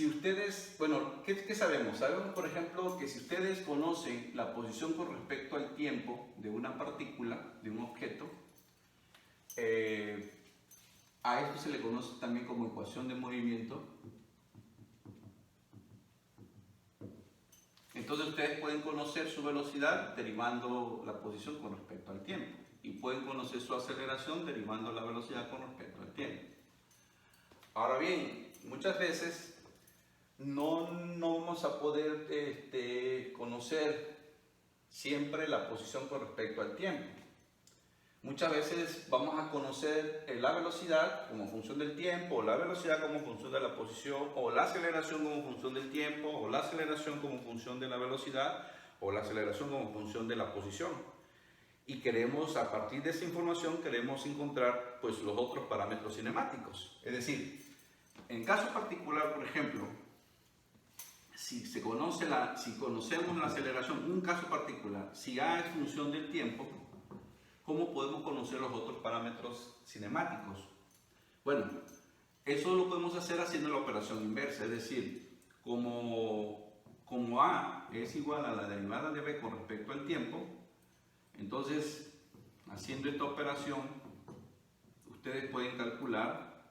si ustedes, bueno, ¿qué sabemos? Sabemos, por ejemplo, que si ustedes conocen la posición con respecto al tiempo de una partícula, de un objeto, a esto se le conoce también como ecuación de movimiento. Entonces ustedes pueden conocer su velocidad derivando la posición con respecto al tiempo. Y pueden conocer su aceleración derivando la velocidad con respecto al tiempo. Ahora bien, muchas veces no vamos a poder conocer siempre la posición con respecto al tiempo. Muchas veces vamos a conocer la velocidad como función del tiempo, o la velocidad como función de la posición, o la aceleración como función del tiempo, o la aceleración como función de la velocidad, o la aceleración como función de la posición. Y queremos, a partir de esa información, queremos encontrar pues, los otros parámetros cinemáticos. Es decir, en caso particular, por ejemplo, si conocemos la aceleración, un caso particular, si A es función del tiempo, ¿cómo podemos conocer los otros parámetros cinemáticos? Bueno, eso lo podemos hacer haciendo la operación inversa, es decir, como A es igual a la derivada de B con respecto al tiempo, entonces, haciendo esta operación, ustedes pueden calcular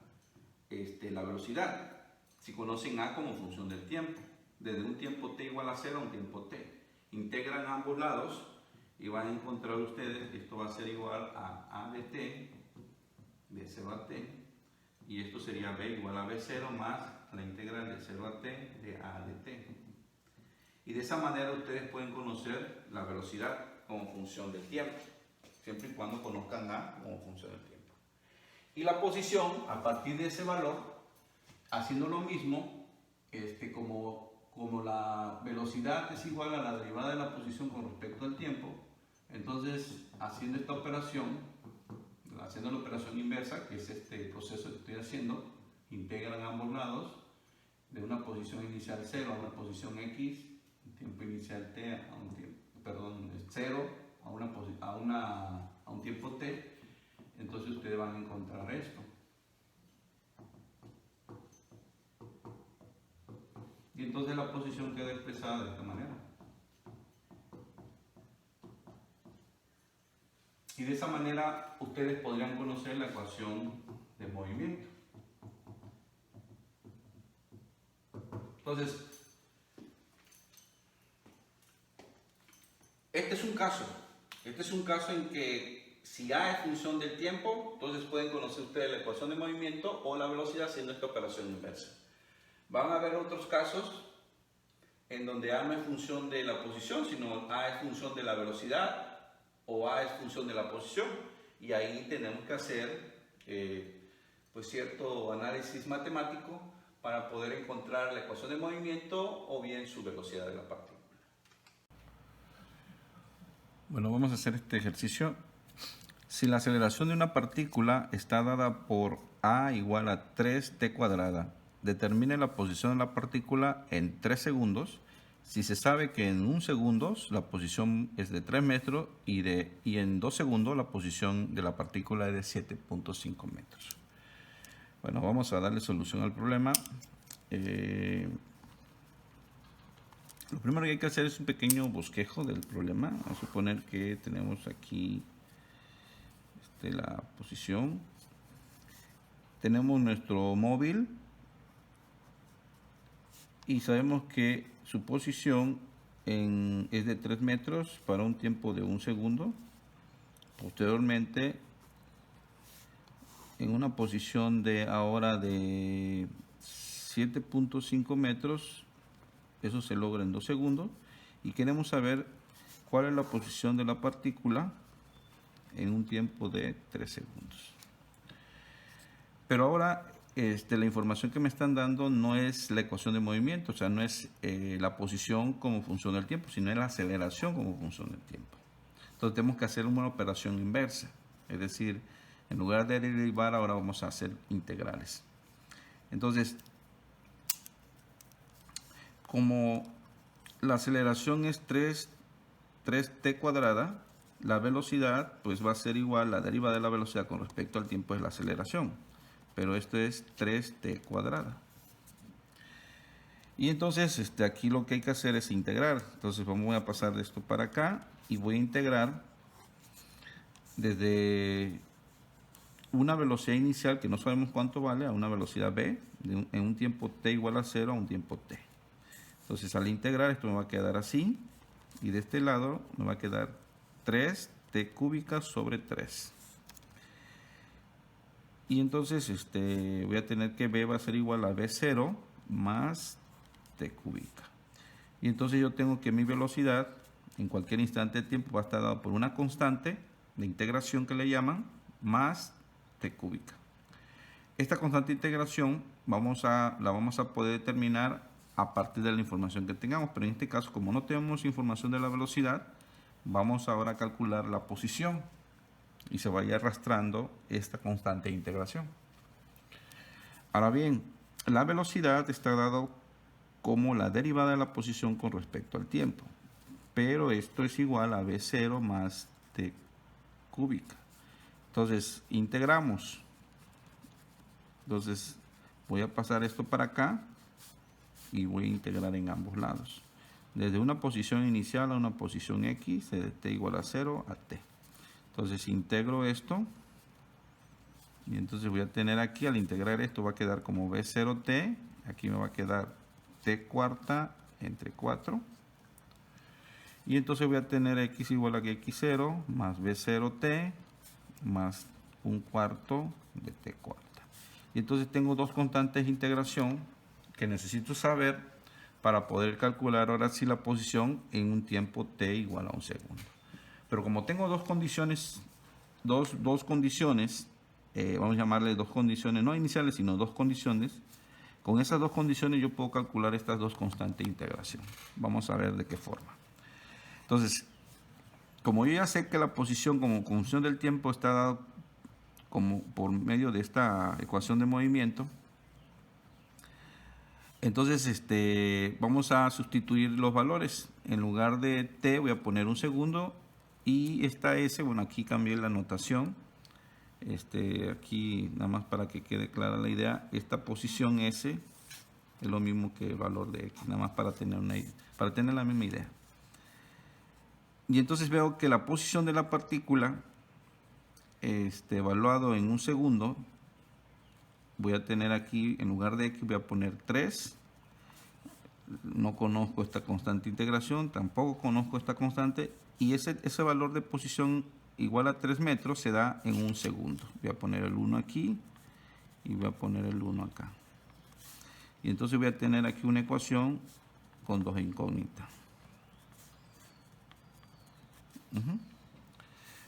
la velocidad, si conocen A como función del tiempo, desde un tiempo t igual a 0 a un tiempo t. Integran a ambos lados y van a encontrar ustedes que esto va a ser igual a A de t, de 0 a t, y esto sería B igual a B0 más la integral de 0 a t de A de t. Y de esa manera ustedes pueden conocer la velocidad como función del tiempo, siempre y cuando conozcan A como función del tiempo. Y la posición, a partir de ese valor, haciendo lo mismo, como la velocidad es igual a la derivada de la posición con respecto al tiempo, entonces haciendo esta operación, haciendo la operación inversa, que es este proceso que estoy haciendo, integran ambos lados de una posición inicial 0 a una posición x, un tiempo inicial t a un tiempo, 0 a un tiempo t, entonces ustedes van a encontrar esto. Y entonces la posición queda expresada de esta manera. Y de esa manera ustedes podrían conocer la ecuación de movimiento. Entonces, este es un caso en que si A es función del tiempo, entonces pueden conocer ustedes la ecuación de movimiento o la velocidad haciendo esta operación inversa. Van a haber otros casos en donde A no es función de la posición, sino A es función de la velocidad o A es función de la posición, y ahí tenemos que hacer pues cierto análisis matemático para poder encontrar la ecuación de movimiento o bien su velocidad de la partícula. Bueno, vamos a hacer este ejercicio. Si la aceleración de una partícula está dada por A igual a 3t cuadrada, determine la posición de la partícula en 3 segundos. Si se sabe que en 1 segundo la posición es de 3 metros y en 2 segundos la posición de la partícula es de 7.5 metros. Bueno, vamos a darle solución al problema. Lo primero que hay que hacer es un pequeño bosquejo del problema. Vamos a suponer que tenemos aquí la posición. Tenemos nuestro móvil y sabemos que su posición es de 3 metros para un tiempo de 1 segundo. Posteriormente, en una posición de ahora de 7.5 metros, eso se logra en 2 segundos, y queremos saber cuál es la posición de la partícula en un tiempo de 3 segundos. Pero ahora la información que me están dando no es la ecuación de movimiento, o sea, no es la posición como función del tiempo, sino es la aceleración como función del tiempo. Entonces tenemos que hacer una operación inversa, es decir, en lugar de derivar, ahora vamos a hacer integrales. Entonces, como la aceleración es 3t cuadrada, la velocidad pues va a ser igual, la derivada de la velocidad con respecto al tiempo es la aceleración, pero esto es 3t cuadrada. Y entonces aquí lo que hay que hacer es integrar. Entonces voy a pasar de esto para acá y voy a integrar desde una velocidad inicial que no sabemos cuánto vale a una velocidad b en un tiempo t igual a 0 a un tiempo t. Entonces al integrar esto me va a quedar así y de este lado me va a quedar 3t cúbica sobre 3. Y entonces voy a tener que b va a ser igual a b0 más t cúbica. Y entonces yo tengo que mi velocidad en cualquier instante de tiempo va a estar dado por una constante de integración que le llaman más t cúbica. Esta constante de integración la vamos a poder determinar a partir de la información que tengamos, pero en este caso, como no tenemos información de la velocidad, vamos ahora a calcular la posición y se vaya arrastrando esta constante de integración. Ahora bien, la velocidad está dado como la derivada de la posición con respecto al tiempo, pero esto es igual a b0 más t cúbica. Entonces integramos. Entonces voy a pasar esto para acá y voy a integrar en ambos lados. Desde una posición inicial a una posición x, de t igual a 0 a t. Entonces integro esto. Y entonces voy a tener aquí, al integrar esto va a quedar como b0t. Aquí me va a quedar t cuarta entre 4. Y entonces voy a tener x igual a x0 más b0t más un cuarto de t cuarta. Y entonces tengo dos constantes de integración que necesito saber para poder calcular ahora sí la posición en un tiempo t igual a un segundo. Pero como tengo dos condiciones, vamos a llamarle dos condiciones, no iniciales, sino dos condiciones. Con esas dos condiciones yo puedo calcular estas dos constantes de integración. Vamos a ver de qué forma. Entonces, como yo ya sé que la posición como función del tiempo está dada como por medio de esta ecuación de movimiento, entonces vamos a sustituir los valores. En lugar de t voy a poner un segundo y esta s, bueno, aquí cambié la notación. Aquí nada más para que quede clara la idea, esta posición s es lo mismo que el valor de x, nada más para tener la misma idea. Y entonces veo que la posición de la partícula evaluado en un segundo, voy a tener aquí, en lugar de x voy a poner 3. No conozco esta constante de integración, tampoco conozco esta constante, y ese valor de posición igual a 3 metros se da en un segundo. Voy a poner el 1 aquí y voy a poner el 1 acá. Y entonces voy a tener aquí una ecuación con dos incógnitas.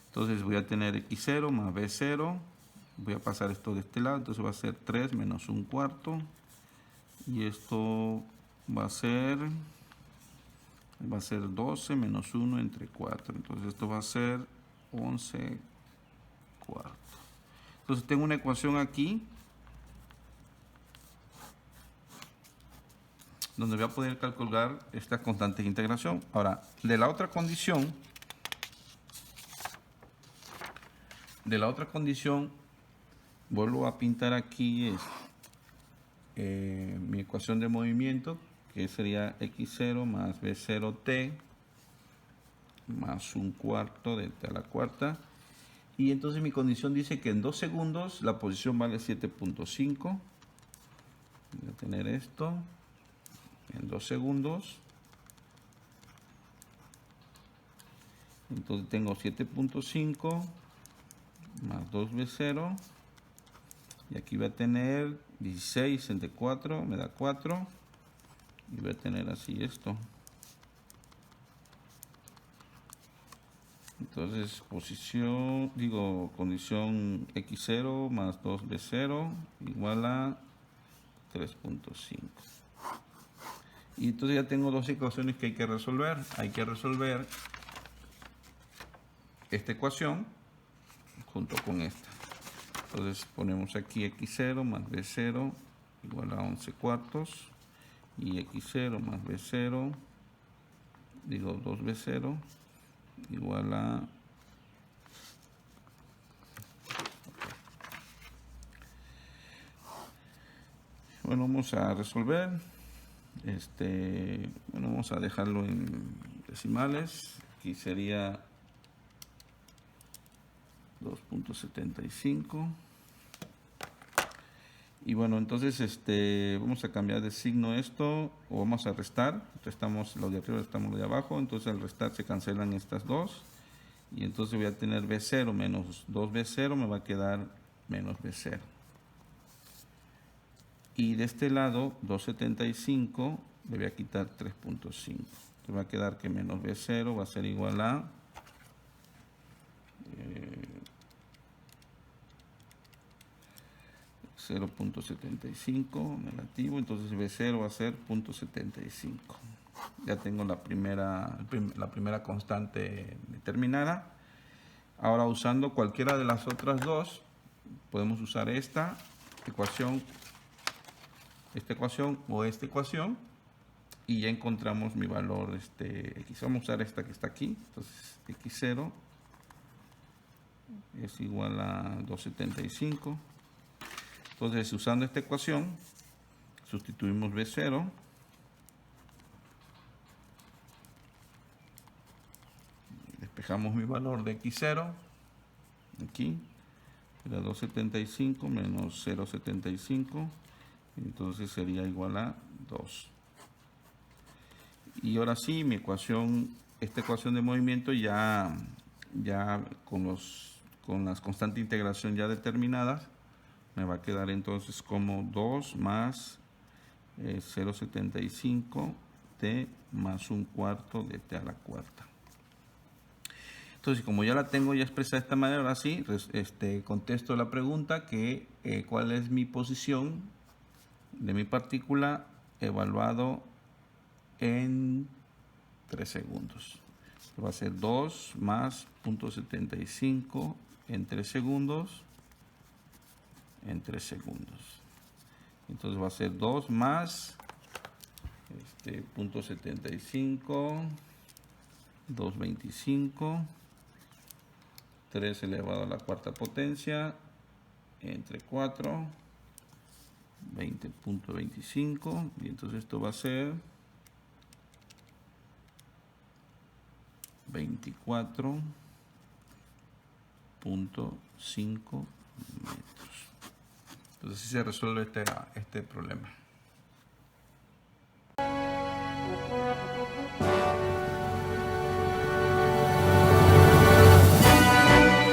Entonces voy a tener x0 más b0. Voy a pasar esto de este lado, entonces va a ser 3 menos un cuarto. Y esto va a ser 12 menos 1 entre 4. Entonces esto va a ser 11 cuartos. Entonces tengo una ecuación aquí donde voy a poder calcular esta constante de integración. Ahora, de la otra condición, vuelvo a pintar aquí mi ecuación de movimiento, que sería x0 más b0t más un cuarto de t a la cuarta. Y entonces mi condición dice que en 2 segundos la posición vale 7.5. Voy a tener esto en 2 segundos. Entonces tengo 7.5 más 2b0. Y aquí voy a tener 16 entre 4, me da 4. Y voy a tener así esto. Entonces condición x0 más 2b0 igual a 3.5. Y entonces ya tengo dos ecuaciones que hay que resolver. Hay que resolver esta ecuación junto con esta. Entonces ponemos aquí x0 más b0 igual a 11 cuartos. Y x0 más b0, 2b0 igual a... Bueno, vamos a resolver. Bueno, vamos a dejarlo en decimales. Aquí sería 2.75. Y bueno, entonces vamos a cambiar de signo esto, o vamos a restar. Restamos lo de arriba, restamos lo de abajo. Entonces al restar se cancelan estas dos. Y entonces voy a tener B0 menos 2B0, me va a quedar menos B0. Y de este lado, 275, le voy a quitar 3.5. Me va a quedar que menos B0 va a ser igual a 0.75 negativo, entonces B0 va a ser 0.75. Ya tengo la primera constante determinada. Ahora, usando cualquiera de las otras dos, podemos usar esta ecuación o esta ecuación, y ya encontramos mi valor x. Vamos a usar esta que está aquí. Entonces x0 es igual a 275. Entonces, usando esta ecuación, sustituimos B0. Despejamos mi valor de x0. Aquí era 275 menos 0.75. Entonces sería igual a 2. Y ahora sí, mi ecuación, esta ecuación de movimiento ya con las constantes de integración ya determinadas, me va a quedar entonces como 2 más 0.75 t más 1/4 de t a la cuarta. Entonces, como ya la tengo ya expresada de esta manera, ahora sí, contesto la pregunta que cuál es mi posición de mi partícula evaluado en 3 segundos. Va a ser 2 más 0.75 en 3 segundos. Entonces va a ser 2 más 0.75, 225, 3 elevado a la cuarta potencia, entre 4, 20.25, y entonces esto va a ser 24.5 metros. Entonces así se resuelve este problema.